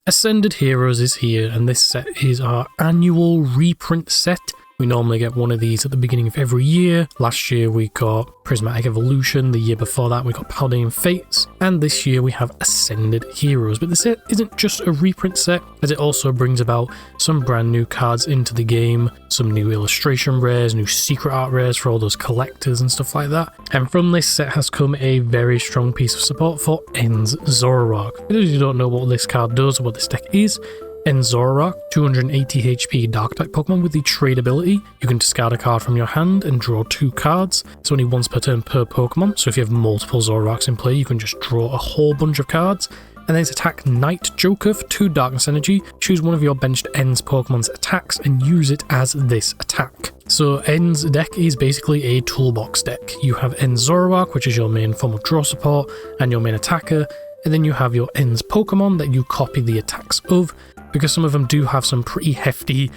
Accended Heroes is here, and this set is our annual reprint set. We normally get one of these at the beginning of every year. Last year we got Prismatic Evolution, the year before that we got Paladin Fates, and this year we have Accended Heroes. But the set isn't just a reprint set, as it also brings about some brand new cards into the game, some new illustration rares, new secret art rares for all those collectors and stuff like that. And from this set has come a very strong piece of support for Ends Zoroark. For those who don't know what this card does or what this deck is, Ends Zoroark, 280 HP Dark type Pokemon with the trade ability. You can discard a card from your hand and draw 2 cards. It's only once per turn per Pokemon, so if you have multiple Zoroarks in play, you can just draw a whole bunch of cards. And then it's attack Night Joker for 2 Darkness Energy. Choose one of your benched Ends Pokemon's attacks and use it as this attack. So Ends deck is basically a toolbox deck. You have Ends Zoroark, which is your main form of draw support and your main attacker, and then you have your Ends Pokemon that you copy the attacks of, because some of them do have some pretty hefty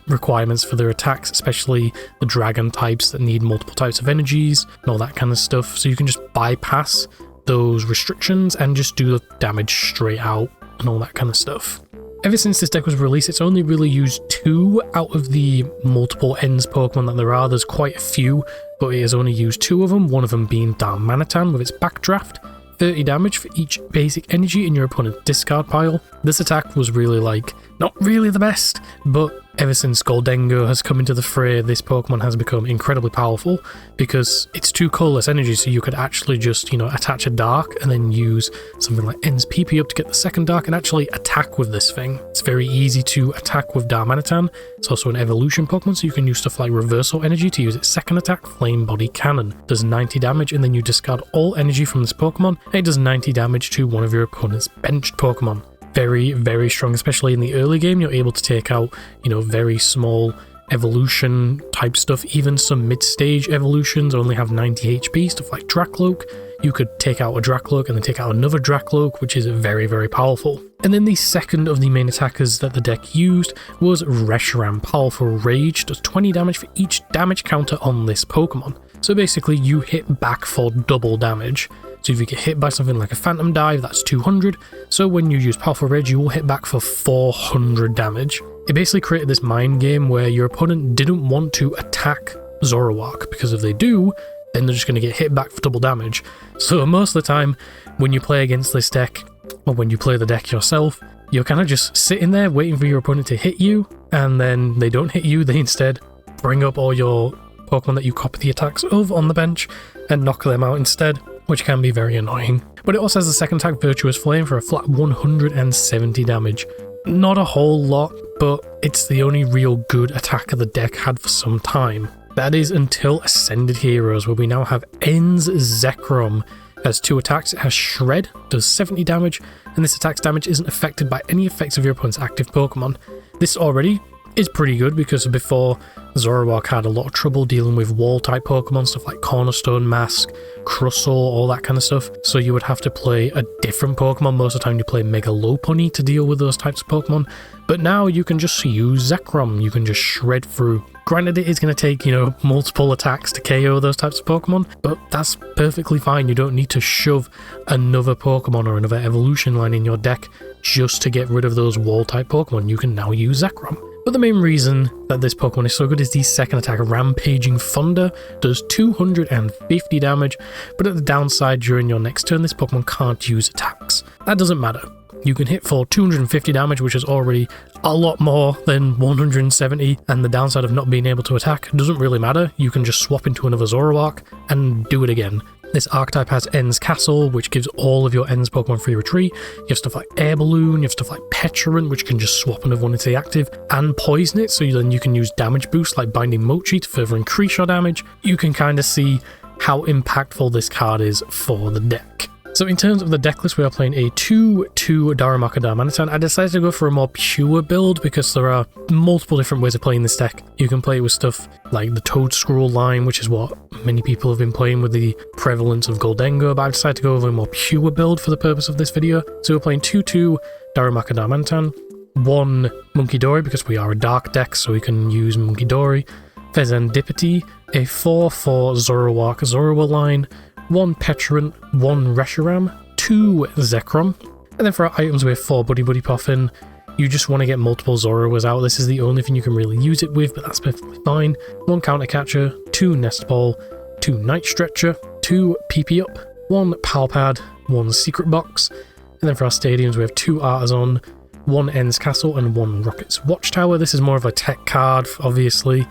requirements for their attacks, especially the dragon types that need multiple types of energies and all that kind of stuff. So you can just bypass those restrictions and just do the damage straight out and all that kind of stuff. Ever since this deck was released, it's only really used 2 out of the multiple Ends Pokemon that there are. There's quite a few, but it has only used 2 of them, one of them being Darmanitan with its Backdraft. 30 damage for each basic energy in your opponent's discard pile. This attack was really not really the best, but ever since Goldengo has come into the fray, this Pokemon has become incredibly powerful because it's 2 colorless energy, so you could actually just, attach a dark and then use something like Ends PP up to get the second dark and actually attack with this thing. It's very easy to attack with Darmanitan. It's also an evolution Pokemon, so you can use stuff like Reversal Energy to use its second attack, Flame Body Cannon. Does 90 damage and then you discard all energy from this Pokemon, and it does 90 damage to one of your opponent's benched Pokemon. Very, very strong, especially in the early game. You're able to take out, very small evolution type stuff. Even some mid-stage evolutions only have 90 HP, stuff like Dracloak. You could take out a Dracloak and then take out another Dracloak, which is very, very powerful. And then the second of the main attackers that the deck used was Reshiram. Powerful Rage, does 20 damage for each damage counter on this Pokemon. So basically you hit back for double damage. So if you get hit by something like a Phantom Dive, that's 200. So when you use Powerful Rage, you will hit back for 400 damage. It basically created this mind game where your opponent didn't want to attack Zoroark, because if they do, then they're just going to get hit back for double damage. So most of the time, when you play against this deck, or when you play the deck yourself, you're kind of just sitting there waiting for your opponent to hit you, and then they don't hit you, they instead bring up all your Pokemon that you copy the attacks of on the bench and knock them out instead, which can be very annoying. But it also has the second attack, Virtuous Flame, for a flat 170 damage. Not a whole lot, but it's the only real good attacker the deck had for some time. That is until Accended Heroes, where we now have Ends Zekrom. It has 2 attacks. It has Shred, does 70 damage, and this attack's damage isn't affected by any effects of your opponent's active Pokemon. This already is pretty good because before, Zoroark had a lot of trouble dealing with wall-type Pokemon, stuff like Cornerstone, Mask, Crustle, all that kind of stuff. So you would have to play a different Pokemon. Most of the time you play Mega Lopunny to deal with those types of Pokemon. But now you can just use Zekrom. You can just shred through. Granted, it is going to take, multiple attacks to KO those types of Pokemon, but that's perfectly fine. You don't need to shove another Pokemon or another evolution line in your deck just to get rid of those wall-type Pokemon. You can now use Zekrom. But the main reason that this Pokemon is so good is the second attack, Rampaging Thunder, does 250 damage, but at the downside, during your next turn, this Pokemon can't use attacks. That doesn't matter. You can hit for 250 damage, which is already a lot more than 170, and the downside of not being able to attack doesn't really matter. You can just swap into another Zoroark and do it again. This archetype has Ends Castle, which gives all of your Ends Pokemon free retreat. You have stuff like Air Balloon, you have stuff like Petrant, which can just swap another one into the active, and Poison it, so then you can use damage boost like Binding Mochi to further increase your damage. You can kind of see how impactful this card is for the deck. So in terms of the deck list, we are playing a 2/2 Darumaka Darmanitan. I decided to go for a more pure build because there are multiple different ways of playing this deck. You can play it with stuff like the Toadscruel line, which is what many people have been playing with the prevalence of Goldengo, but I decided to go over a more pure build for the purpose of this video. So we're playing 2/2 Darumaka Darmanitan, 1 Munkidori because we are a dark deck, so we can use Munkidori, Fezandipity, a 4/4 Zoroark Zoroark line, 1 Petrant, 1 Reshiram, 2 Zekrom. And then for our items, we have 4 Buddy Buddy Poffin. You just want to get multiple Zoroarks out. This is the only thing you can really use it with, but that's perfectly fine. 1 Counter Catcher, 2 Nest Ball, 2 Night Stretcher, 2 PP Up, 1 Pal Pad, 1 Secret Box. And then for our stadiums, we have 2 Artisan, 1 Ends Castle, and 1 Rockets Watchtower. This is more of a tech card, obviously.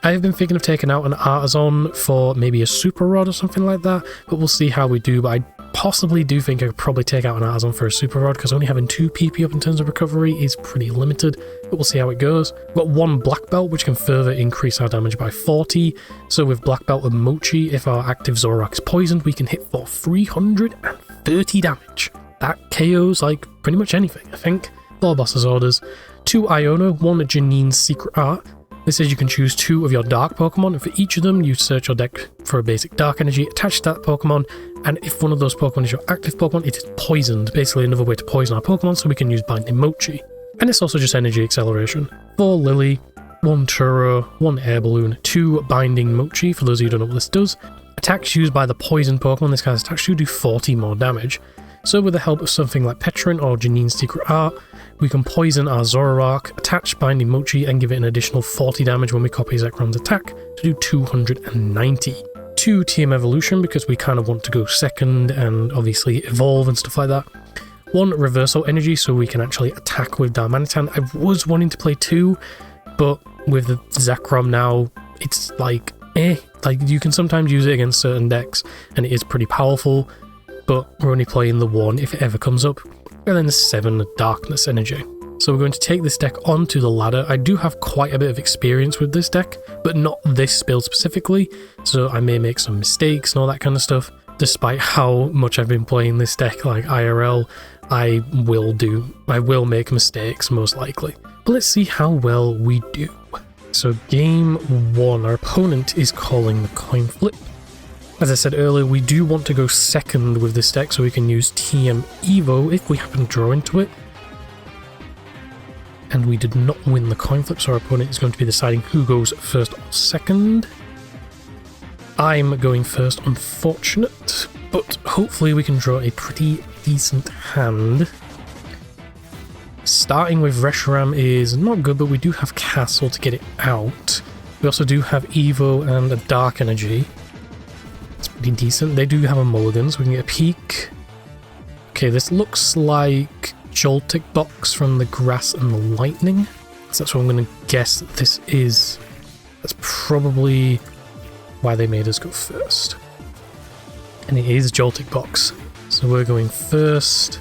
I have been thinking of taking out an Artisan for maybe a Super Rod or something like that, but we'll see how we do. But I possibly do think I could probably take out an Artisan for a Super Rod, because only having 2 PP up in terms of recovery is pretty limited, but we'll see how it goes. We've got 1 Black Belt, which can further increase our damage by 40. So with Black Belt and Mochi, if our active Zoroark is poisoned, we can hit for 330 damage. That KOs like pretty much anything, I think. 4 Boss's Orders, 2 Iona, 1 Janine's Secret Art. This says you can choose 2 of your Dark Pokemon, and for each of them, you search your deck for a basic Dark Energy attached to that Pokemon, and if one of those Pokemon is your active Pokemon, it is poisoned. Basically another way to poison our Pokemon, so we can use Binding Mochi. And it's also just Energy Acceleration. 4 Lily, 1 Turo, 1 Air Balloon, 2 Binding Mochi, for those of you who don't know what this does. Attacks used by the poison Pokemon this guy's attacks do 40 more damage. So with the help of something like Petrin or Janine's Secret Art, we can poison our Zoroark, attach Binding Mochi, and give it an additional 40 damage when we copy Zekrom's attack to do 290. 2 TM Evolution, because we kind of want to go second and obviously evolve and stuff like that. 1 Reversal Energy, so we can actually attack with Darmanitan. I was wanting to play 2, but with the Zekrom now, it's like, like you can sometimes use it against certain decks, and it is pretty powerful, but we're only playing the 1 if it ever comes up. And then the 7 Darkness Energy. So we're going to take this deck onto the ladder. I do have quite a bit of experience with this deck, but not this build specifically, so I may make some mistakes and all that kind of stuff. Despite how much I've been playing this deck like IRL, I will make mistakes most likely. But let's see how well we do. So game 1, our opponent is calling the coin flip. As I said earlier, we do want to go second with this deck so we can use TM Evo if we happen to draw into it. And we did not win the coin flip, so our opponent is going to be deciding who goes first or second. I'm going first, unfortunate, but hopefully we can draw a pretty decent hand. Starting with Reshiram is not good, but we do have Castle to get it out. We also do have Evo and a Dark Energy. It's pretty decent. They do have a mulligan, so we can get a peek. Okay, this looks like Joltik Box from the Grass and the Lightning. So that's what I'm going to guess that this is. That's probably why they made us go first. And it is Joltik Box. So we're going first.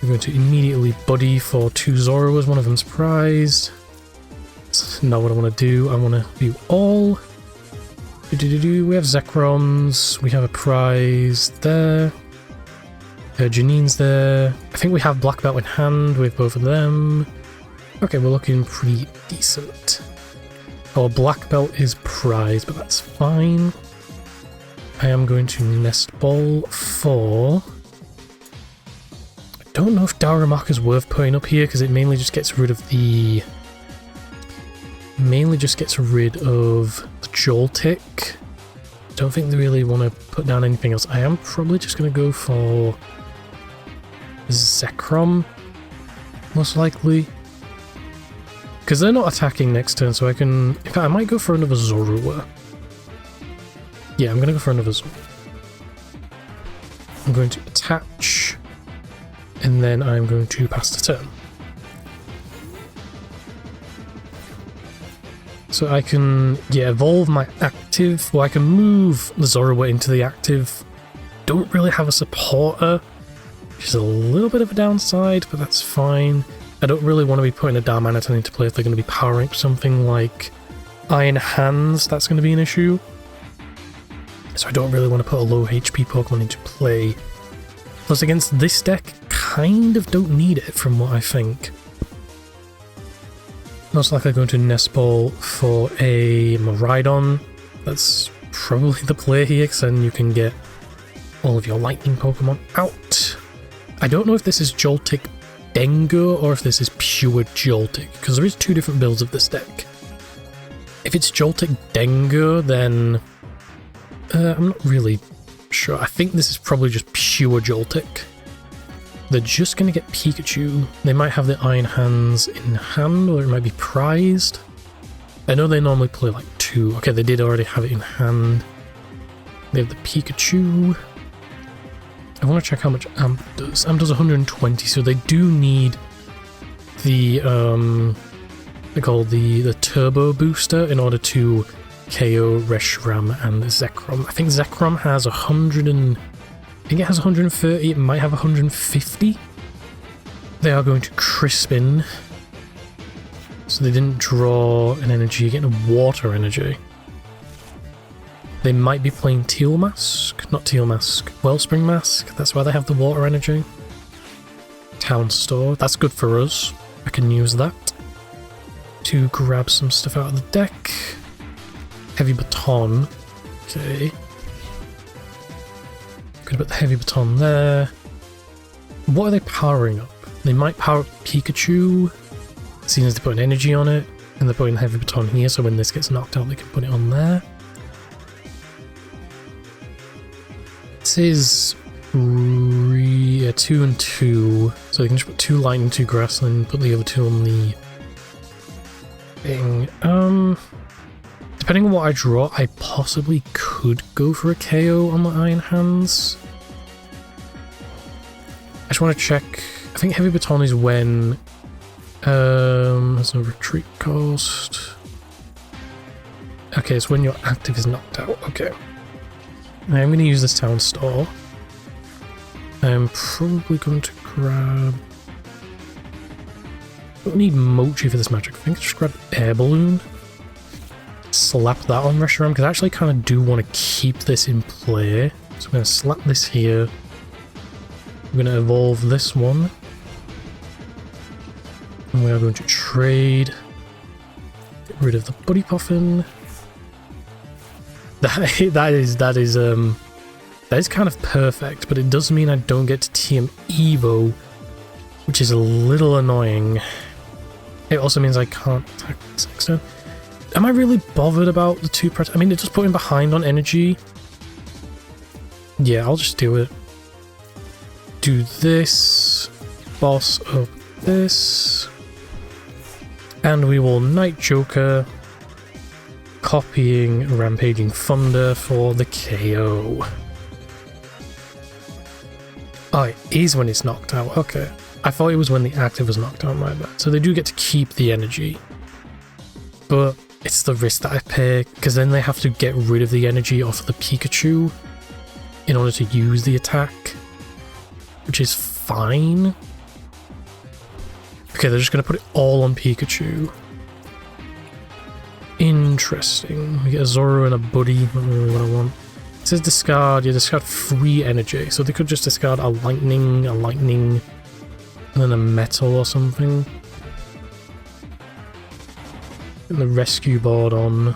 We're going to immediately buddy for 2 Zoroarks, one of them's prized. That's not what I want to do. I want to view all. We have Zekroms, we have a prize there. Janine's there. I think we have Black Belt in hand with both of them. Okay, we're looking pretty decent. Our Black Belt is prized, but that's fine. I am going to Nest Ball for... I don't know if Daramak is worth putting up here, because it mainly just gets rid of the... Joltik. Don't think they really want to put down anything else. I am probably just going to go for Zekrom, most likely. Because they're not attacking next turn, so I can... In fact, I might go for another Zoroark. Yeah, I'm going to go for another Zoroark. I'm going to attach, and then I'm going to pass the turn. So I can, evolve my active, or I can move the Zoroark into the active. Don't really have a supporter, which is a little bit of a downside, but that's fine. I don't really want to be putting a Darmanitan into play if they're going to be powering up something like Iron Hands. That's going to be an issue. So I don't really want to put a low HP Pokemon into play. Plus against this deck, kind of don't need it from what I think. Most likely going to Nest Ball for a Miraidon. That's probably the play here, because then you can get all of your lightning Pokemon out. I don't know if this is Joltik Dengo or if this is pure Joltik, because there is 2 different builds of this deck. If it's Joltik Dengo, then I'm not really sure. I think this is probably just pure Joltik. They're just going to get Pikachu. They might have the Iron Hands in hand, or it might be prized. I know they normally play like 2. Okay, they did already have it in hand. They have the Pikachu. I want to check how much Amp does. Amp does 120, so they do need the they call the turbo booster in order to KO Reshiram and Zekrom. I think Zekrom has 100 and I think it has 130. It might have 150. They are going to Crispin, so they didn't draw an energy, getting a water energy. They might be playing Teal Mask, not Teal Mask, Wellspring Mask. That's why they have the water energy. Town Store, that's good for us. I can use that to grab some stuff out of the deck. Heavy Baton, okay. Gonna put the Heavy Baton there. What are they powering up? They might power up Pikachu, seeing as they put an energy on it, and they're putting the Heavy Baton here, so when this gets knocked out, they can put it on there. This is 2 and 2, so they can just put 2 Lightning, 2 Grass, and then put the other 2 on the thing. Depending on what I draw, I possibly could go for a KO on the Iron Hands. I just want to check. I think Heavy Baton is when there's no retreat cost. Okay, it's when your active is knocked out. Okay. Now I'm going to use this Town Store. I'm probably going to grab... I don't need Mochi for this magic. I think I'll just grab Air Balloon. Slap that on Reshiram, because I actually kind of do want to keep this in play. So I'm going to slap this here. I'm going to evolve this one. And we are going to trade. Get rid of the Buddy Puffin. That is kind of perfect, but it does mean I don't get to TM Evo, which is a little annoying. It also means I can't attack this next turn. Am I really bothered about the 2 I mean, it does put him behind on energy. Yeah, I'll just do it. Do this. Boss up this. And we will Night Joker, copying Rampaging Thunder for the KO. Oh, it is when it's knocked out. Okay. I thought it was when the active was knocked out, my bad. So they do get to keep the energy. But it's the risk that I pay, because then they have to get rid of the energy off of the Pikachu in order to use the attack, which is fine. Okay, they're just going to put it all on Pikachu. Interesting. We get a Zoro and a Buddy, not really what I want. It says discard, you discard 3 energy, so they could just discard a lightning, and then a metal or something. Get the rescue board on.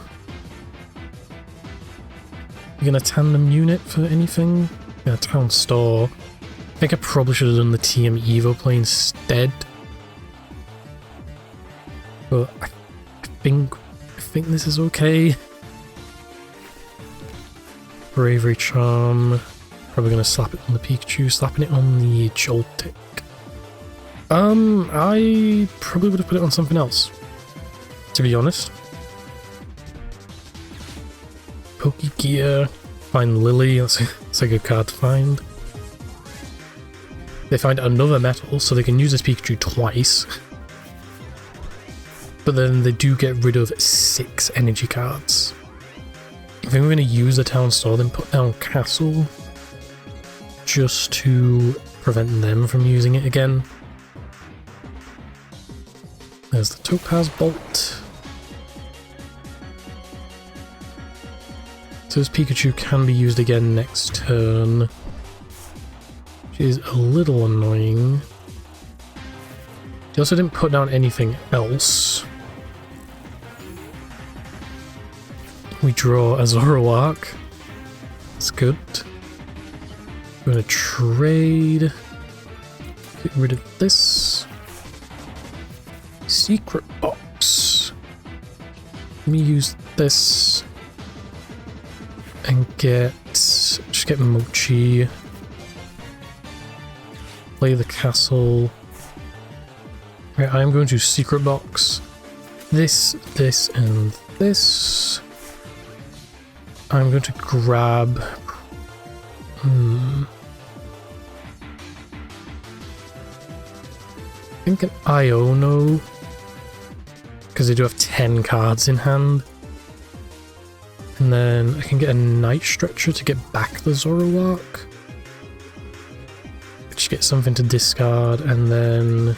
You're gonna tandem unit for anything? Yeah, Town Store. I think I probably should have done the TM Evo play instead. But I think this is okay. Bravery Charm. Probably gonna slap it on the Pikachu, slapping it on the Joltik. I probably would have put it on something else, to be honest. Pokegear. Find Lily, that's a good card to find. They find another metal, so they can use this Pikachu twice. But then they do get rid of 6 energy cards. I think we're going to use the Town Store, then put down Castle, just to prevent them from using it again. There's the Topaz Bolt. So this Pikachu can be used again next turn, which is a little annoying. He also didn't put down anything else. We draw a Zoroark. That's good. We're going to trade. Get rid of this. Secret box. Let me use this. And just get Mochi. play the castle. Right, I'm going to secret box this, and this. I'm going to grab... I think an Iono, because they do have 10 cards in hand. And then I can get a Night Stretcher to get back the Zoroark. Just get something to discard, and then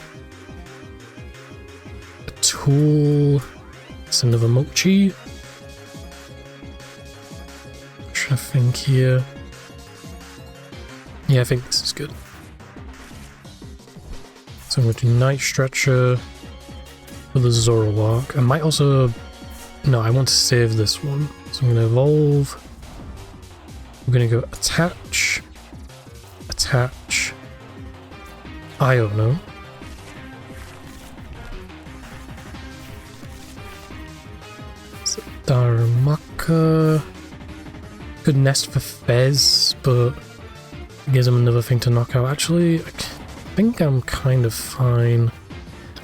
a tool. It's another Mochi. I'm trying to think here. Yeah, I think this is good. So I'm going to do Night Stretcher for the Zoroark. I might also... No, I want to save this one. So I'm going to evolve. I'm going to go attach. Attach. Iono. So Darumaka. Could nest for Fez, but it gives him another thing to knock out. Actually, I think I'm kind of fine.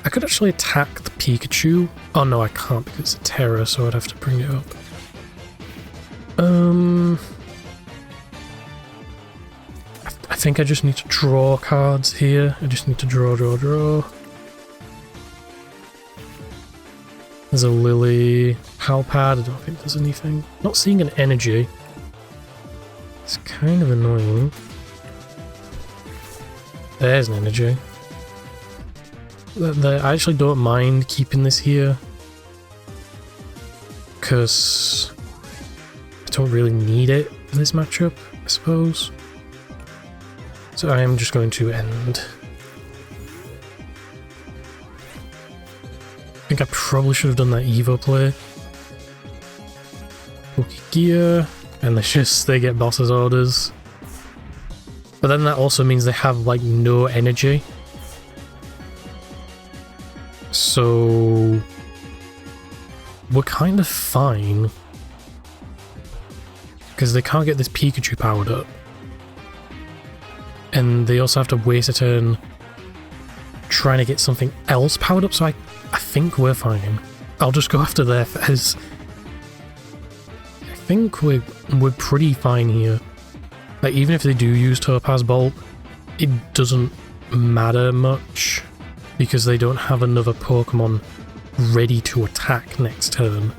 I could actually attack the Pikachu. Oh no, I can't because it's a Terra, so I'd have to bring it up. I think I just need to draw cards here. I just need to draw. There's a Lily. Palpad, I don't think there's anything. Not seeing an energy. It's kind of annoying. There's an energy. I actually don't mind keeping this here, because I don't really need it for this matchup, I suppose. So I am just going to end. I think I probably should have done that Evo play. Pokegear, and they get boss's orders. But then that also means they have like no energy. So we're kind of fine, because they can't get this Pikachu powered up, and they also have to waste a turn trying to get something else powered up, so I think we're fine. I'll just go after their Fez. I think we're pretty fine here. Like, even if they do use Topaz Bolt, it doesn't matter much, because they don't have another Pokemon ready to attack next turn.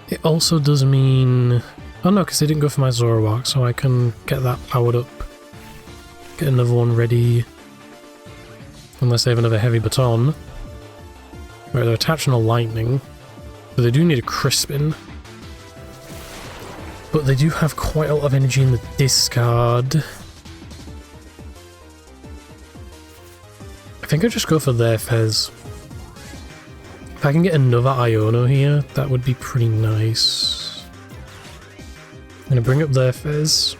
It also does mean... Oh no, because they didn't go for my Zoroark, so I can get that powered up. Get another one ready. Unless they have another Heavy Baton. Right, they're attaching a Lightning. But they do need a Crispin. But they do have quite a lot of energy in the discard. I think I'll just go for their Fez. If I can get another Iono here, that would be pretty nice. I'm going to bring up their Fez.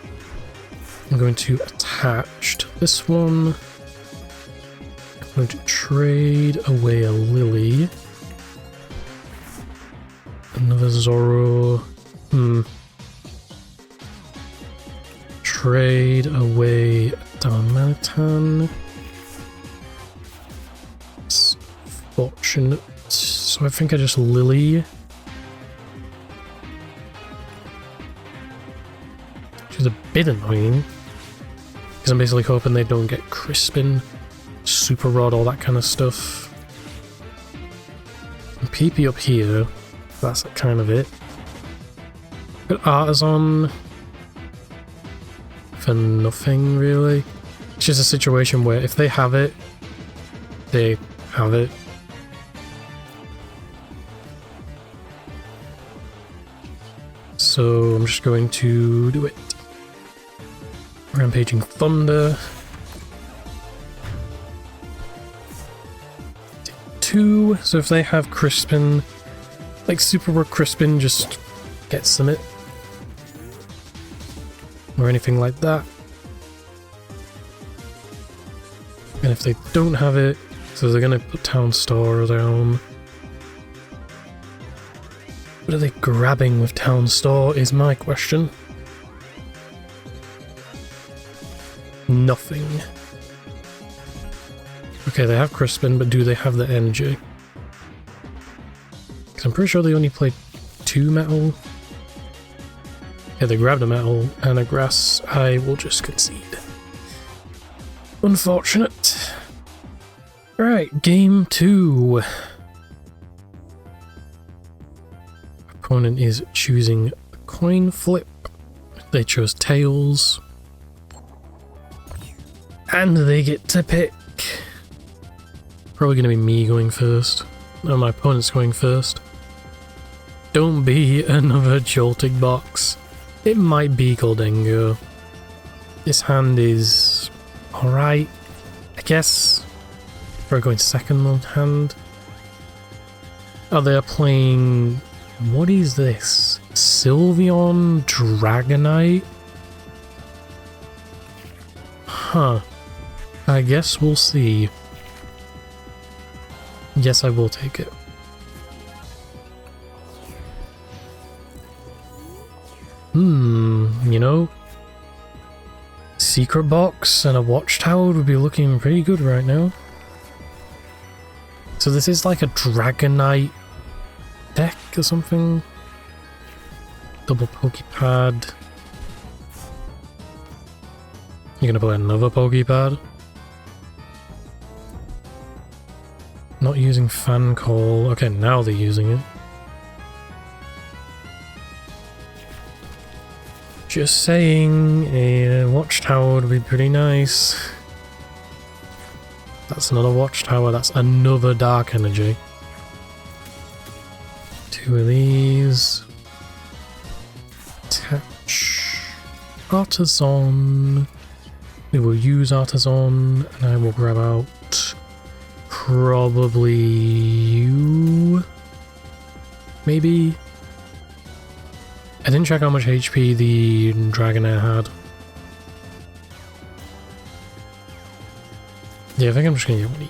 I'm going to attach to this one. I'm going to trade away a Lily. Another Zoro. Trade away a Darmanitan. It's fortunate. So I think I just Lily. Which is a bit annoying, because I'm basically hoping they don't get Crispin, Super Rod, all that kind of stuff. And PP up here, that's kind of it. Got Artisan for nothing, really. It's just a situation where if they have it, they have it. So I'm just going to do it. Rampaging Thunder. Take 2. So if they have Crispin, like Super Rod Crispin just gets them it. Or anything like that. And if they don't have it, so they're going to put Town Store down. What are they grabbing with Town Store is my question. nothing. Okay, they have Crispin, but do they have the energy? Because I'm pretty sure they only played 2 metal. Yeah, they grabbed a metal and a grass. I will just concede. Unfortunate. Right, game 2. Opponent is choosing a coin flip. They chose tails. And they get to pick. Probably going to be me going first. No, my opponent's going first. Don't be another jolting box. It might be Goldengo. This hand is alright, I guess. We're going second hand. Oh, they're playing... What is this? Sylveon Dragonite? Huh. I guess we'll see. Yes, I will take it. You know, secret box and a watchtower would be looking pretty good right now. So this is like a Dragonite deck or something. Double Pokepad. You're gonna play another Pokepad? Not using Fan Call. Okay, now they're using it. Just saying, a watchtower would be pretty nice. That's another watchtower, that's another dark energy. 2 of these. Attach. Artisan. We will use Artisan, and I will grab out probably you. Maybe. I didn't check how much HP the Dragonair had. Yeah, I think I'm just gonna get one.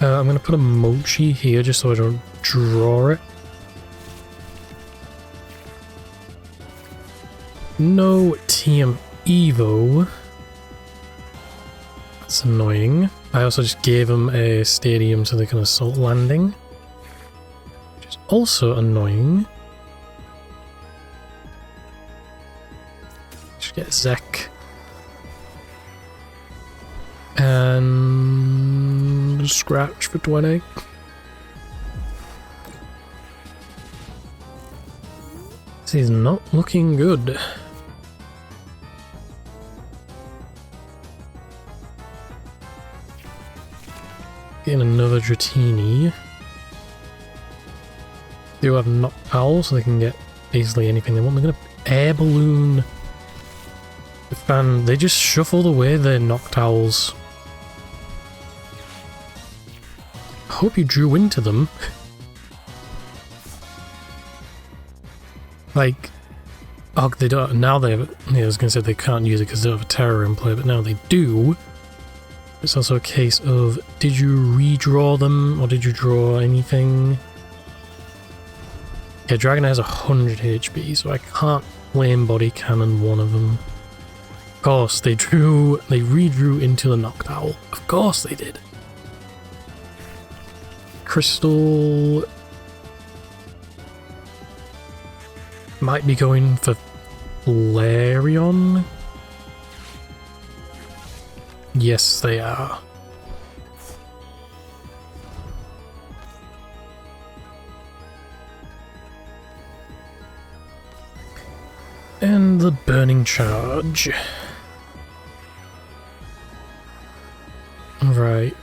I'm gonna put a Mochi here just so I don't draw it. No TM Evo. That's annoying. I also just gave them a stadium so they can assault landing. Which is also annoying. Just get Zek. And scratch for 20. This is not looking good. Getting another Dratini. They do have Noctowl, so they can get basically anything they want. They're gonna air balloon. They just shuffled away their Noctowls. I hope you drew into them. Like, oh, they don't. Now they have. Yeah, I was gonna say they can't use it because they don't have a terror in play, but now they do. It's also a case of, did you redraw them or did you draw anything? Yeah, Dragon has 100 HP, so I can't flame body cannon one of them. Of course, they redrew into the Noctowl. Of course they did. Crystal might be going for Flareon. Yes, they are. And the Burning Charge. Right.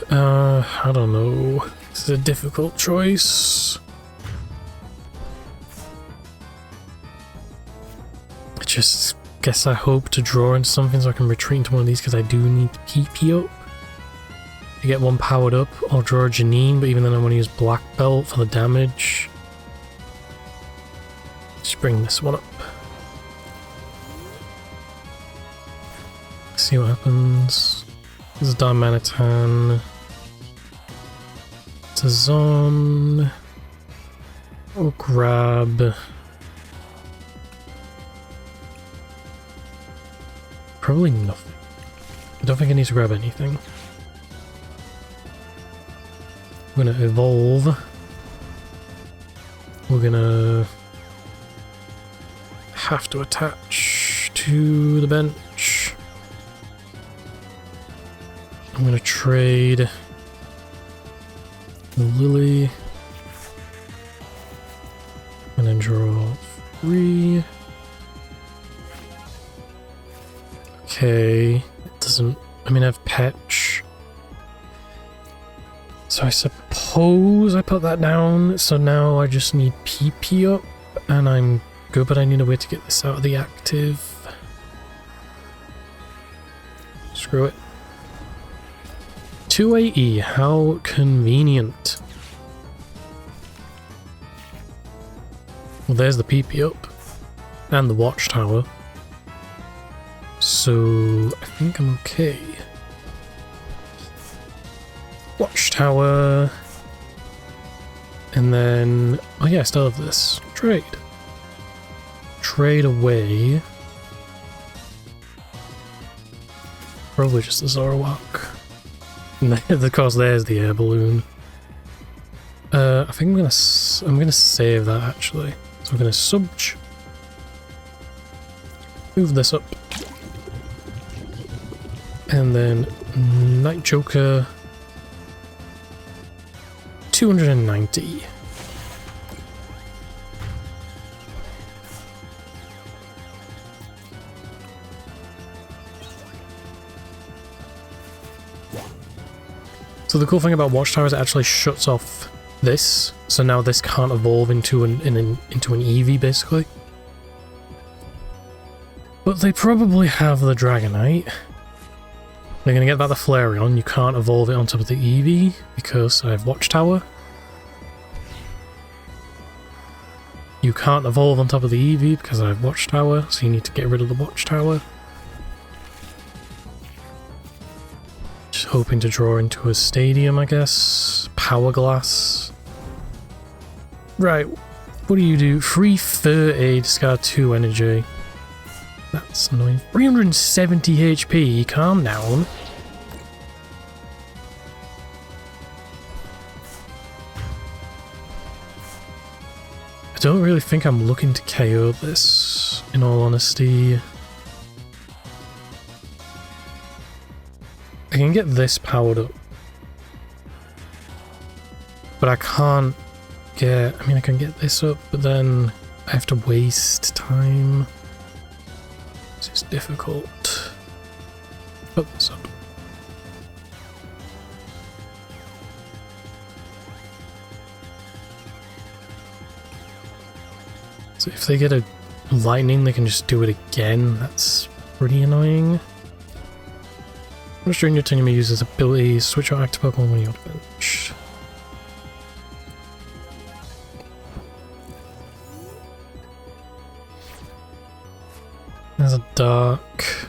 I don't know. This is a difficult choice. I just guess I hope to draw into something so I can retreat into one of these because I do need PP up. To get one powered up, I'll draw a Janine, but even then I want to use Black Belt for the damage. Just bring this one up. See what happens. This is Darmanitan. Tazon. I'll grab Probably nothing. I don't think I need to grab anything. We're gonna evolve. We're gonna have to attach to the bench. I'm gonna trade the Lily. And then draw 3. Okay. It doesn't. I mean, I have Petch. So I suppose I put that down. So now I just need PP up. And I'm good, but I need a way to get this out of the active. Screw it. 280. How convenient. Well, there's the PP up. And the watchtower. So I think I'm okay. Watchtower. And then... oh yeah, I still have this. Trade. Trade away. Probably just the Zoroark. And then, of course, there's the air balloon. I think I'm gonna save that actually. So we're gonna subj. Move this up. And then Night Joker 290. So the cool thing about Watchtower is it actually shuts off this, so now this can't evolve into an Eevee basically. But they probably have the Dragonite. They're gonna get back the Flareon. You can't evolve it on top of the Eevee because I have Watchtower. You can't evolve on top of the Eevee because I have Watchtower, so you need to get rid of the Watchtower. Just hoping to draw into a stadium, I guess. Power Glass. Right, what do you do? Free 30, discard 2 energy. That's annoying. 370 HP, calm down. I don't really think I'm looking to KO this, in all honesty. I can get this powered up. But I can't get... I mean, I can get this up, but then I have to waste time. This is difficult. Put this up. So if they get a lightning, they can just do it again. That's pretty annoying. During your turn, you may use this ability, switch or active Pokemon when you're on the bench. There's a Dark.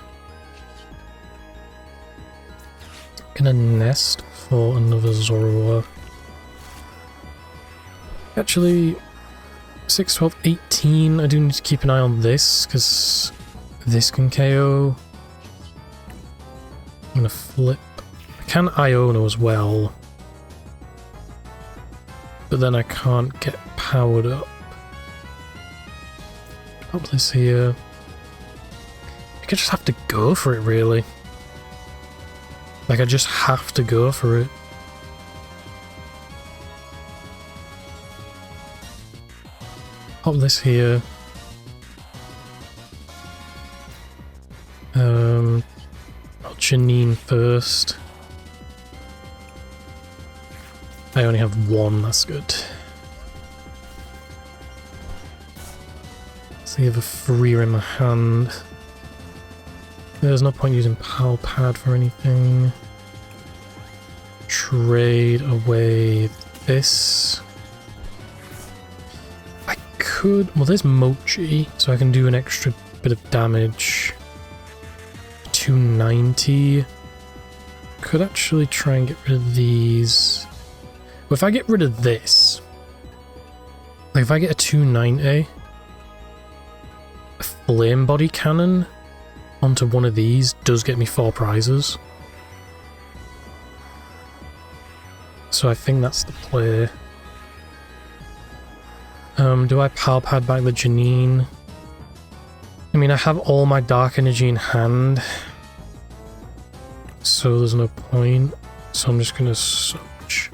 Gonna nest for another Zoroark. Actually, 6, 12, 18. I do need to keep an eye on this because this can KO. I'm gonna flip. I can Iono as well. But then I can't get powered up. Pop this here. I could just have to go for it, really. Like, I just have to go for it. Pop this here. I'll Janine first. I only have one, that's good. So you have a Freer in my hand. There's no point using Pal Pad for anything. Trade away this. I could... well, there's Mochi, so I can do an extra bit of damage. 290. Could actually try and get rid of these. Well, if I get rid of this, like if I get a 290, a Flame Body Cannon, onto one of these does get me 4 prizes. So I think that's the play. Do I power pad back the Janine? I mean, I have all my dark energy in hand, so there's no point. So I'm just gonna search.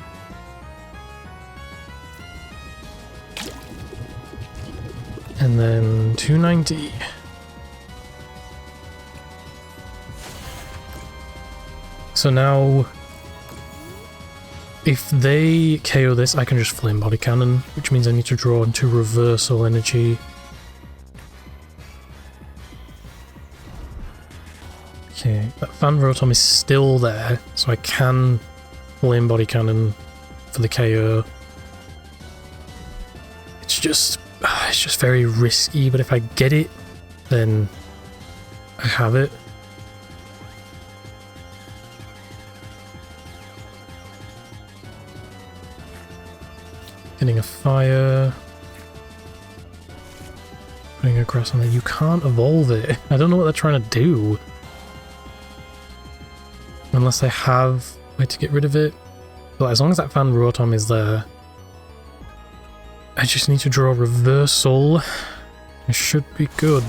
And then 290. So now, if they KO this, I can just Flame Body Cannon, which means I need to draw into Reversal Energy. Okay, that Fan Rotom is still there, so I can Flame Body Cannon for the KO. It's just very risky, but if I get it, then I have it. Getting a fire. Putting a grass on there. You can't evolve it. I don't know what they're trying to do. Unless they have a way to get rid of it. But as long as that Fan Rotom is there, I just need to draw Reversal. It should be good.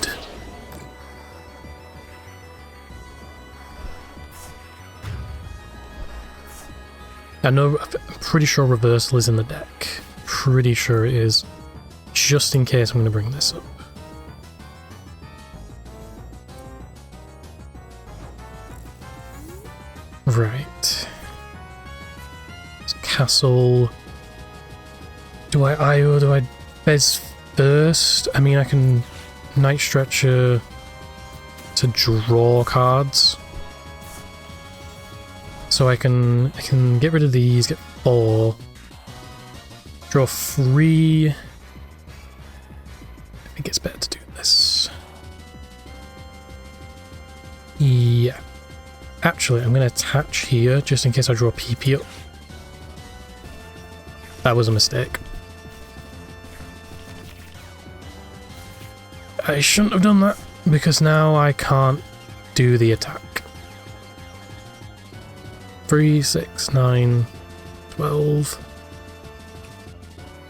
I know, I'm pretty sure Reversal is in the deck. Pretty sure it is. Just in case I'm going to bring this up. Right. Castle. Do I IO? Do I Bez first? I mean, I can Night Stretcher to draw cards. So I can get rid of these, get 4. Draw 3. I think it's better to do this. Yeah. Actually, I'm going to attach here just in case I draw PP up. That was a mistake. I shouldn't have done that because now I can't do the attack. 3, 6, 9, 12.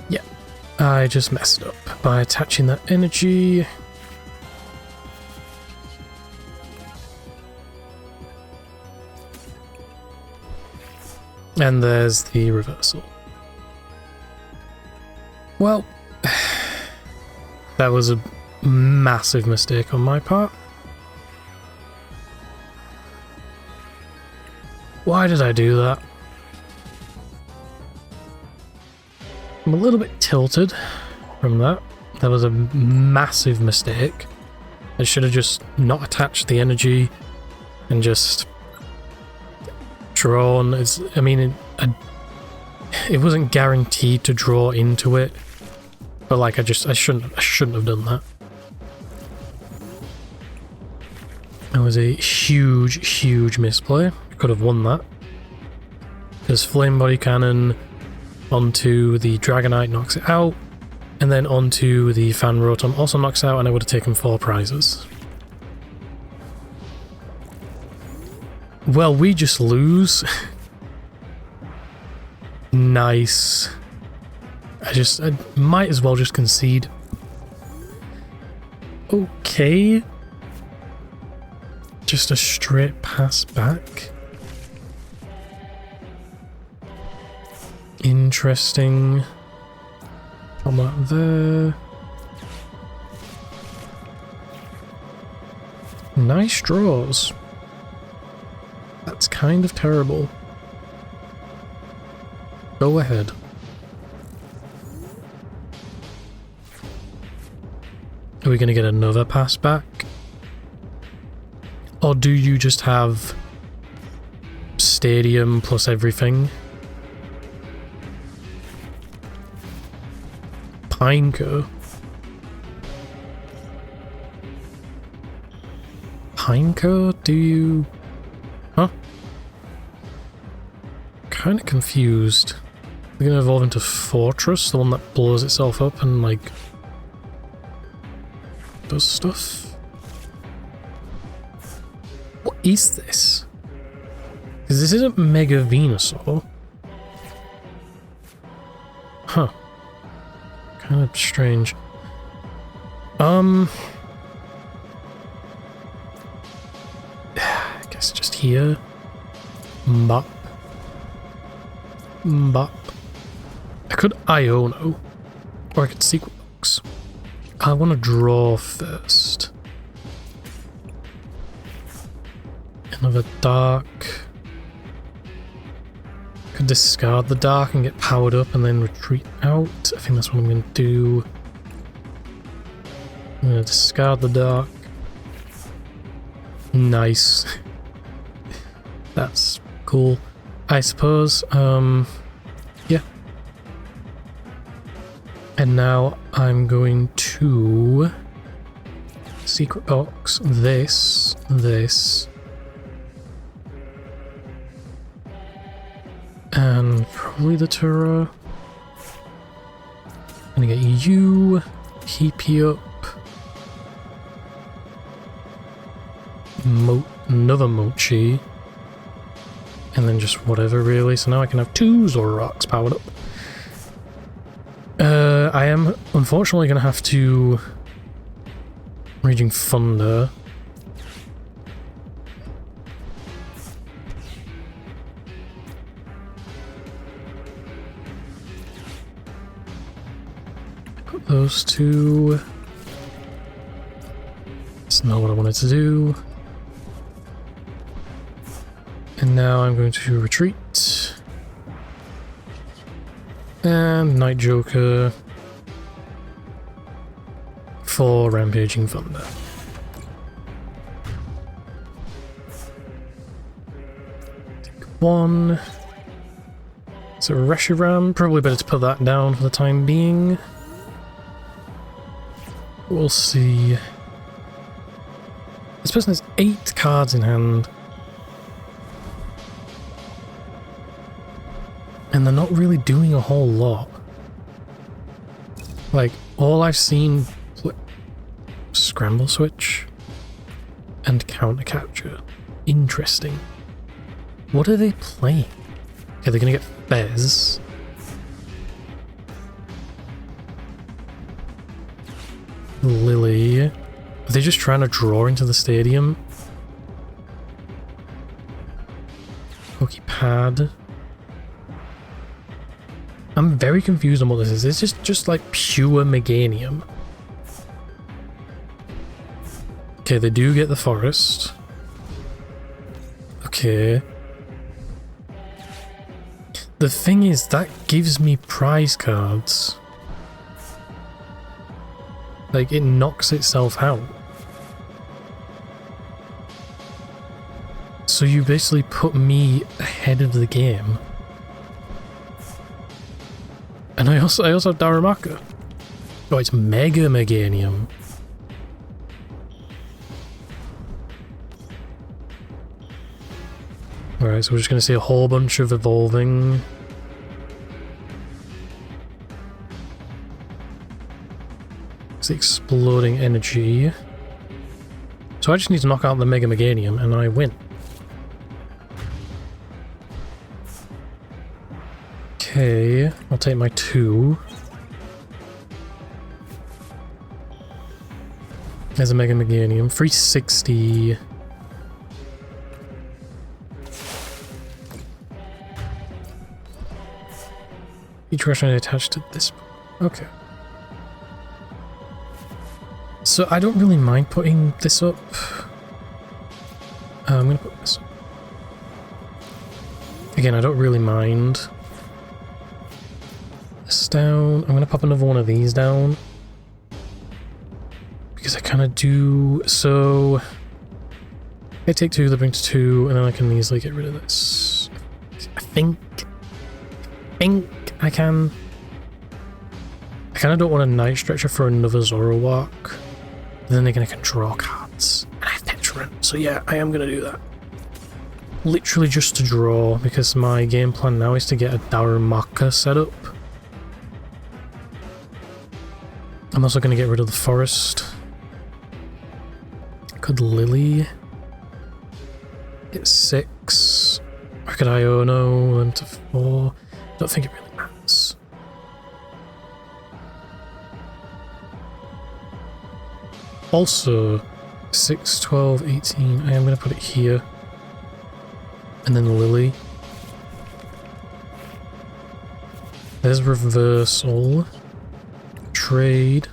Yeah, I just messed up by attaching that energy. And there's the reversal. Well, that was a massive mistake on my part. Why did I do that? I'm a little bit tilted from that. That was a massive mistake. I should have just not attached the energy and just drawn. It wasn't guaranteed to draw into it, but like I shouldn't have done that. That was a huge misplay. I could have won that. Because Flame Body Cannon onto the Dragonite knocks it out, and then onto the Fan Rotom also knocks out, and I would have taken 4 prizes. Well, we just lose. Nice. I might as well just concede. Okay. Just a straight pass back. Interesting. Come out there. Nice draws. That's kind of terrible. Go ahead. Are we going to get another pass back? Or do you just have Stadium plus everything? Pineco? Pineco? Do you... Huh? Kinda confused. We're gonna evolve into Fortress, the one that blows itself up and like does stuff. is this? Because this isn't Mega Venusaur. Huh. Kind of strange. I guess just here. Mbop. Mbop. I could Iono. Or I could Secret Box. I want to draw first. Another dark. Could discard the dark and get powered up and then retreat out. I think that's what I'm going to do. I'm going to discard the dark. Nice. That's cool. I suppose, yeah. And now I'm going to Secret Box this. And probably the Tura. Gonna get you, keep you up. Another Mochi. And then just whatever really. So now I can have 2 Zoroarks powered up. I am unfortunately gonna have to Raging Thunder. Put those 2. That's not what I wanted to do. And now I'm going to retreat. And Night Joker for Rampaging Thunder. Take 1. So Reshiram, probably better to put that down for the time being. We'll see. This person has 8 cards in hand. And they're not really doing a whole lot. Like, all I've seen... Scramble Switch and Counter Capture. Interesting. What are they playing? Okay, they're gonna get Fez. Lily. Are they just trying to draw into the stadium? Pokepad. I'm very confused on what this is. It's just like pure Meganium. Okay, they do get the forest. Okay. The thing is, that gives me prize cards. Like, it knocks itself out. So you basically put me ahead of the game. And I also have Darumaka. Oh, it's Mega Meganium. Alright, so we're just going to see a whole bunch of evolving. It's the exploding energy. So I just need to knock out the Mega Meganium and I win. Okay, I'll take my 2. There's a Mega Meganium. 360. Each Russian attached to this. Okay. So I don't really mind putting this up. I'm gonna put this up. Again, I don't really mind. This down. I'm gonna pop another one of these down. Because I kind of do. So I take 2, they bring to 2, and then I can easily get rid of this. I think I can. I kind of don't want a Night Stretcher for another Zoroark. But then again, I can draw cards. And I have Petrant. So yeah, I am going to do that. Literally just to draw, because my game plan now is to get a Darumaka set up. I'm also going to get rid of the forest. Could Lily. 6. I could Iono them to 4. Don't think it really matters. Also, 6, 12, 18. I am going to put it here. And then Lily. There's reversal. Trade.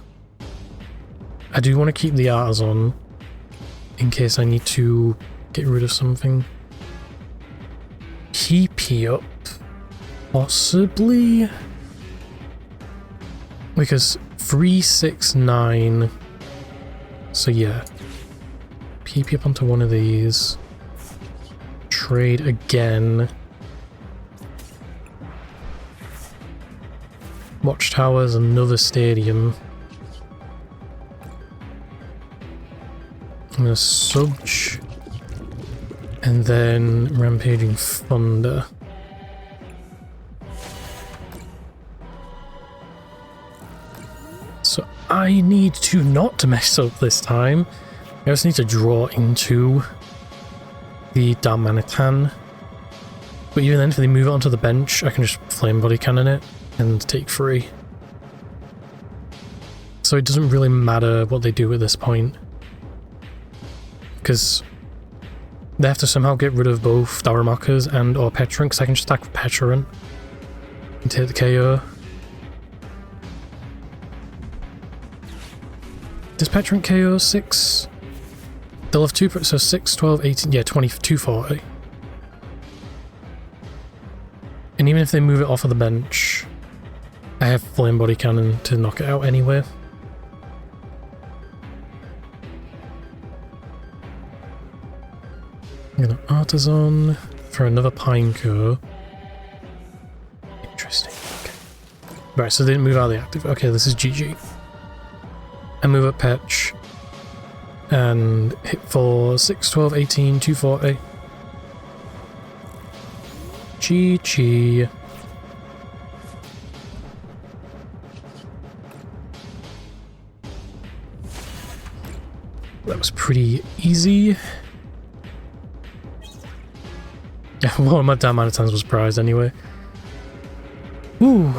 I do want to keep the Artisan in case I need to get rid of something. PP up. Possibly. Because 3, 6, 9. So yeah. PP up onto one of these. Trade again. Watchtowers, another stadium. I'm gonna Subj. And then Rampaging Thunder. So I need to not mess up this time. I just need to draw into the Darmanitan. But even then, if they move it onto the bench, I can just Flame Body Cannon it and take 3. So it doesn't really matter what they do at this point. Because they have to somehow get rid of both Darumaka and or Petrun, because I can just attack with Petrun and take the KO. Does Petrun KO 6? They'll have 2, so 6, 12, 18, yeah, 20, 240. And even if they move it off of the bench, I have Flame Body Cannon to knock it out anyway. I'm gonna Artisan for another Pineco. Interesting. Okay. Right, so they didn't move out of the active. Okay, this is GG. I move up Petch and hit for 6, 12, 18, 240. GG. That was pretty easy. Yeah, one of my Darmanitans was prized anyway. Woo!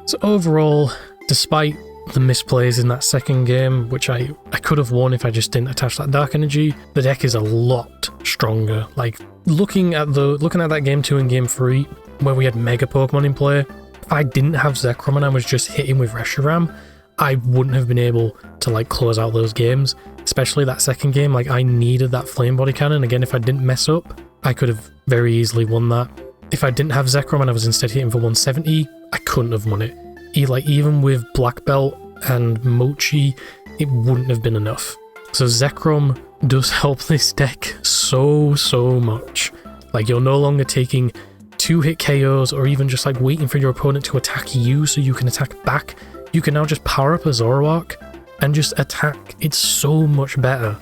So overall, despite the misplays in that second game, which I could have won if I just didn't attach that Dark Energy, the deck is a lot stronger. Like, looking at that game 2 and game 3, where we had Mega Pokemon in play, if I didn't have Zekrom and I was just hitting with Reshiram, I wouldn't have been able to like close out those games. Especially that second game, like I needed that Flame Body Cannon. Again, if I didn't mess up, I could have very easily won that. If I didn't have Zekrom and I was instead hitting for 170, I couldn't have won it. Even with Black Belt and Mochi, it wouldn't have been enough. So Zekrom does help this deck so much. Like, you're no longer taking 2-hit KOs or even just like waiting for your opponent to attack you so you can attack back. You can now just power up a Zoroark and just attack. It's so much better.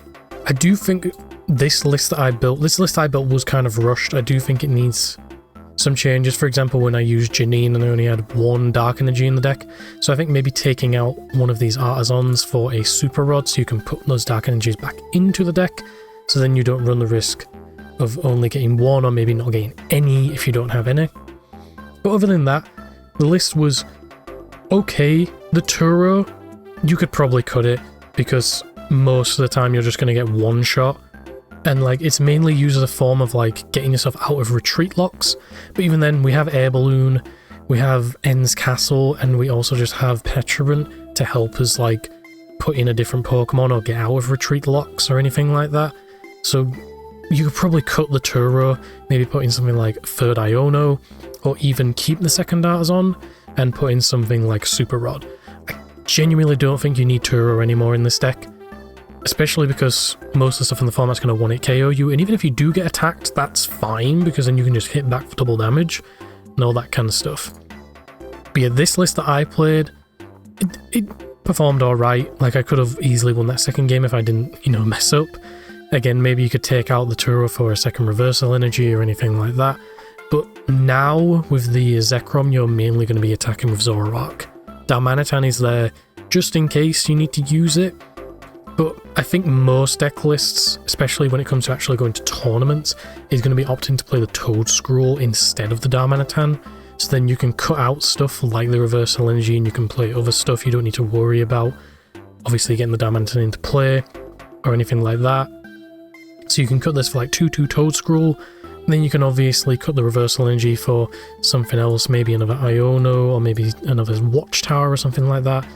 I do think this list I built was kind of rushed. I do think it needs some changes. For example, when I used Janine and I only had 1 Dark Energy in the deck. So I think maybe taking out one of these Artisans for a Super Rod so you can put those Dark Energies back into the deck. So then you don't run the risk of only getting 1 or maybe not getting any if you don't have any. But other than that, the list was okay. The Turo, you could probably cut it because most of the time you're just going to get 1 shot. And like, it's mainly used as a form of like getting yourself out of retreat locks. But even then, we have Air Balloon, we have En's Castle, and we also just have Petrun to help us like put in a different Pokemon or get out of retreat locks or anything like that. So you could probably cut the Turo, maybe put in something like 3rd Iono, or even keep the 2nd Artisan and put in something like Super Rod. I genuinely don't think you need Turo anymore in this deck. Especially because most of the stuff in the format's going to 1-hit KO you, and even if you do get attacked, that's fine, because then you can just hit back for double damage, and all that kind of stuff. But yeah, this list that I played, it performed alright. Like, I could have easily won that second game if I didn't, mess up. Again, maybe you could take out the Turo for a second reversal energy or anything like that. But now, with the Zekrom, you're mainly going to be attacking with Zoroark. Darmanitan is there just in case you need to use it. But I think most deck lists, especially when it comes to actually going to tournaments, is going to be opting to play the Toad Scroll instead of the Darmanitan. So then you can cut out stuff like the Reversal Energy and you can play other stuff you don't need to worry about. Obviously getting the Darmanitan into play or anything like that. So you can cut this for like 2/2 Toad Scroll. And then you can obviously cut the Reversal Energy for something else, maybe another Iono or maybe another Watchtower or something like that.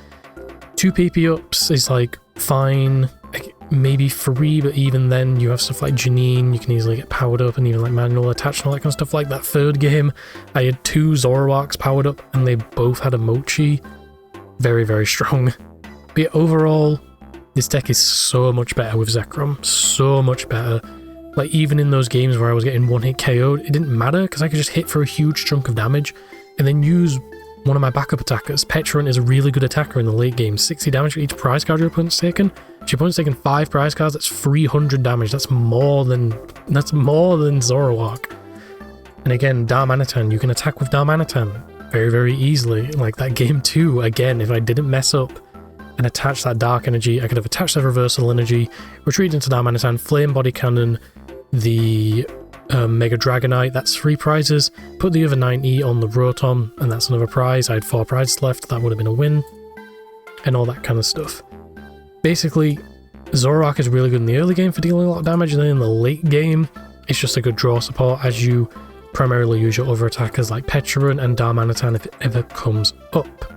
2 PP ups is like fine, maybe 3, but even then you have stuff like Janine, you can easily get powered up, and even like manual attach and all that kind of stuff. Like that third game, I had 2 Zoroarks powered up and they both had a Mochi. Very, very strong. But yeah, overall, this deck is so much better with Zekrom, so much better. Like even in those games where I was getting one hit KO'd, it didn't matter because I could just hit for a huge chunk of damage and then use one of my backup attackers. Petrant is a really good attacker in the late game. 60 damage for each prize card your opponent's taken. If your opponent's taken 5 prize cards, that's 300 damage. That's more than Zoroark. And again, Darmanitan, you can attack with Darmanitan very, very easily. Like that game 2, again, if I didn't mess up and attach that Dark Energy, I could have attached that Reversal Energy, retreated into Darmanitan, Flame Body Cannon, the Mega Dragonite, that's 3 prizes, put the other 90 on the Rotom, and that's another prize. I had 4 prizes left, that would have been a win, and all that kind of stuff. Basically, Zoroark is really good in the early game for dealing a lot of damage, and then in the late game, it's just a good draw support as you primarily use your other attackers like Petrant and Darmanitan if it ever comes up.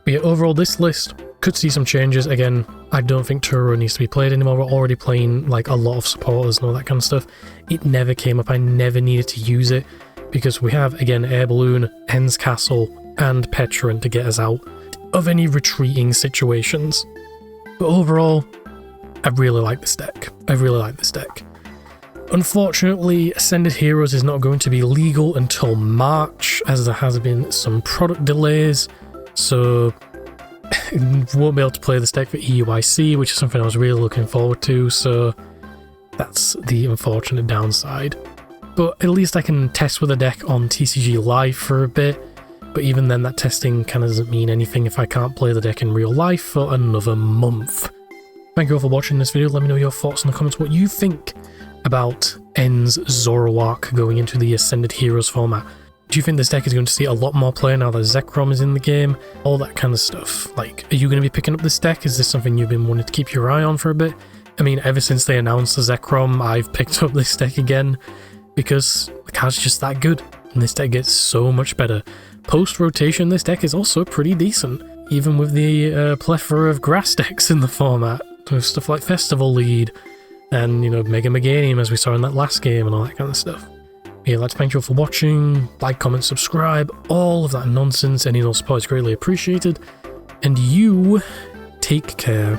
But yeah, overall this list could see some changes. Again, I don't think Turo needs to be played anymore. We're already playing like a lot of supporters and all that kind of stuff. It never came up. I never needed to use it because we have, again, Air Balloon, Hens Castle, and Petrant to get us out of any retreating situations. But overall, I really like this deck. I really like this deck. Unfortunately, Accended Heroes is not going to be legal until March, as there has been some product delays. So won't be able to play this deck for EUIC, which is something I was really looking forward to, so that's the unfortunate downside. But at least I can test with the deck on TCG Live for a bit, but even then that testing kind of doesn't mean anything if I can't play the deck in real life for another month. Thank you all for watching this video. Let me know your thoughts in the comments, what you think about N's Zoroark going into the Accended Heroes format. Do you think this deck is going to see a lot more play now that Zekrom is in the game? All that kind of stuff. Like, are you going to be picking up this deck? Is this something you've been wanting to keep your eye on for a bit? I mean, ever since they announced the Zekrom, I've picked up this deck again because the card's just that good. And this deck gets so much better. Post-rotation, this deck is also pretty decent. Even with the plethora of grass decks in the format. With stuff like Festival Lead and, you know, Mega Meganium as we saw in that last game and all that kind of stuff. Yeah, I'd like to thank you all for watching. Like, comment, subscribe, all of that nonsense. Any support is greatly appreciated. And you take care.